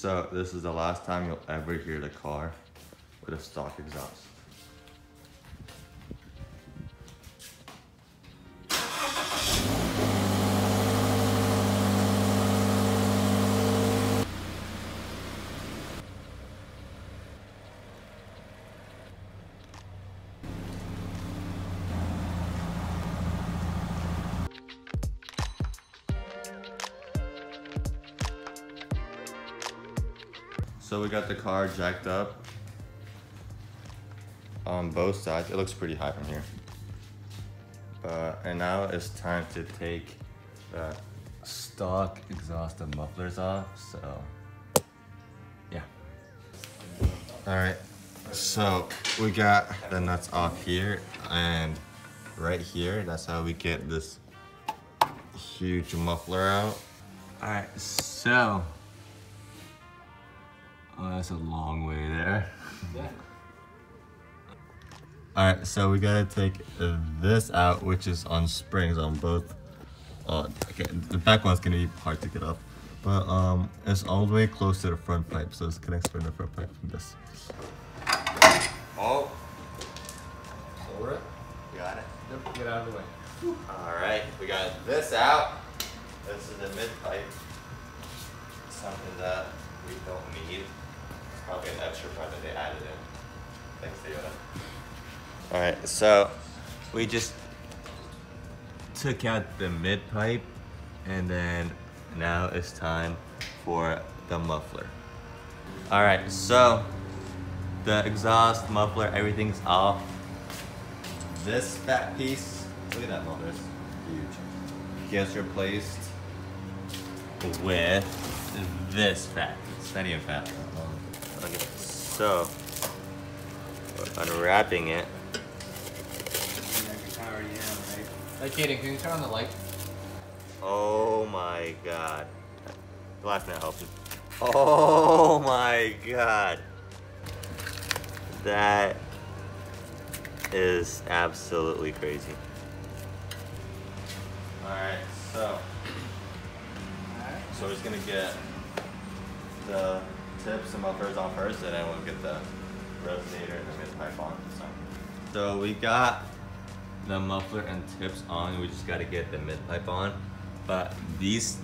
So this is the last time you'll ever hear the car with a stock exhaust. So we got the car jacked up on both sides. It looks pretty high from here. And now it's time to take the stock exhaust and mufflers off, so yeah. All right, so we got the nuts off here and right here. That's how we get this huge muffler out. All right, so oh, that's a long way there. Yeah. All right, so we gotta take this out, which is on springs on both. Okay, the back one's gonna be hard to get up, but it's all the way close to the front pipe, so it's connects from the front pipe from this. Oh, over it. Got it. Yep, get out of the way. All right, we got this out. This is the mid pipe. Something that we don't need. Probably an extra part that they added in. Thanks, Toyota. All right, so we just took out the mid pipe, and then now it's time for the muffler. All right, so the exhaust, muffler, everything's off. This fat piece, look at that muffler, it's huge. Gets replaced with this fat piece. Not even fat. Okay, so we're unwrapping it. Hey, Kaden, can you turn on the light? Oh my god. The last minute helped. Oh my god. That is absolutely crazy. Alright, so we're just gonna get the tips and mufflers on first, and then we'll get the resonator and the mid pipe on. So we got the muffler and tips on. We just got to get the mid pipe on. But these,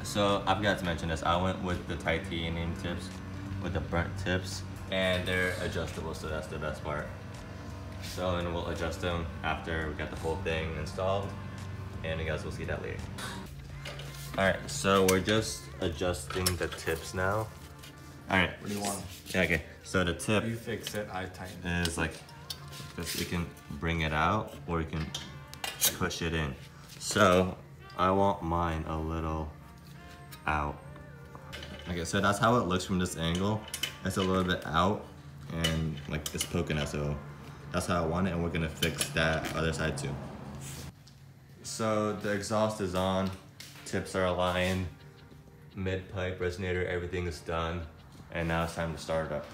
so I forgot to mention this. I went with the titanium tips, with the burnt tips, and they're adjustable, so that's the best part. So, and we'll adjust them after we got the whole thing installed, and you guys will see that later. All right, so we're just adjusting the tips now. All right. What do you want? Yeah, okay. So the tip. You fix it, I tighten it. Is like, because you can bring it out or you can push it in. So I want mine a little out. Okay, so that's how it looks from this angle. It's a little bit out and like it's poking out, so that's how I want it, and we're gonna fix that other side too. So the exhaust is on, tips are aligned, mid pipe, resonator, everything is done, and now it's time to start it up.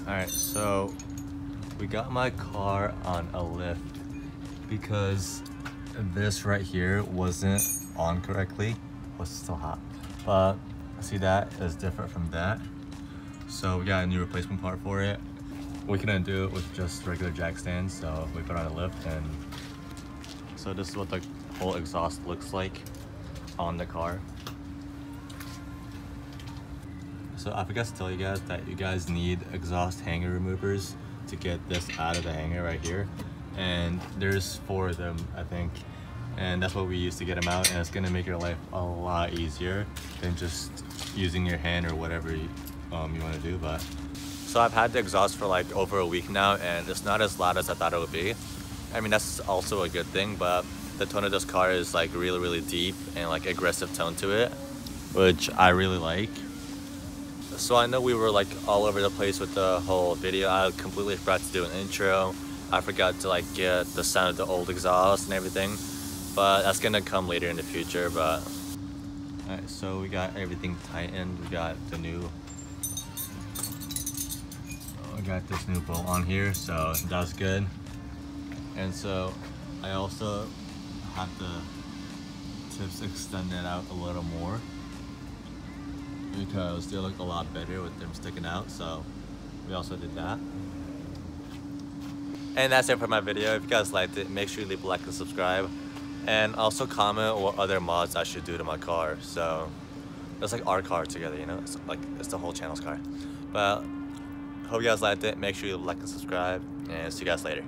All right, so we got my car on a lift because this right here wasn't on correctly. Was still hot, but see, that is different from that. So we got a new replacement part for it. We couldn't do it with just regular jack stands, so we put on a lift. And so this is what the whole exhaust looks like on the car. So I forgot to tell you guys that you guys need exhaust hanger removers to get this out of the hanger right here. And there's 4 of them, I think. And that's what we use to get them out, and it's gonna make your life a lot easier than just using your hand or whatever you wanna do. But so I've had the exhaust for like over a week now, and it's not as loud as I thought it would be. I mean, that's also a good thing, but the tone of this car is like really deep and like aggressive tone to it, which I really like. So I know we were like all over the place with the whole video. I completely forgot to do an intro. I forgot to like get the sound of the old exhaust and everything, but that's gonna come later in the future. But alright, so we got everything tightened. We got the new, we got this new bolt on here, so that's good. And so I also have the tips extended out a little more because they look a lot better with them sticking out, so we also did that. And that's it for my video. If you guys liked it, make sure you leave a like and subscribe, and also comment what other mods I should do to my car. So it's like our car together, you know, it's like it's the whole channel's car. But hope you guys liked it. Make sure you like and subscribe, and see you guys later.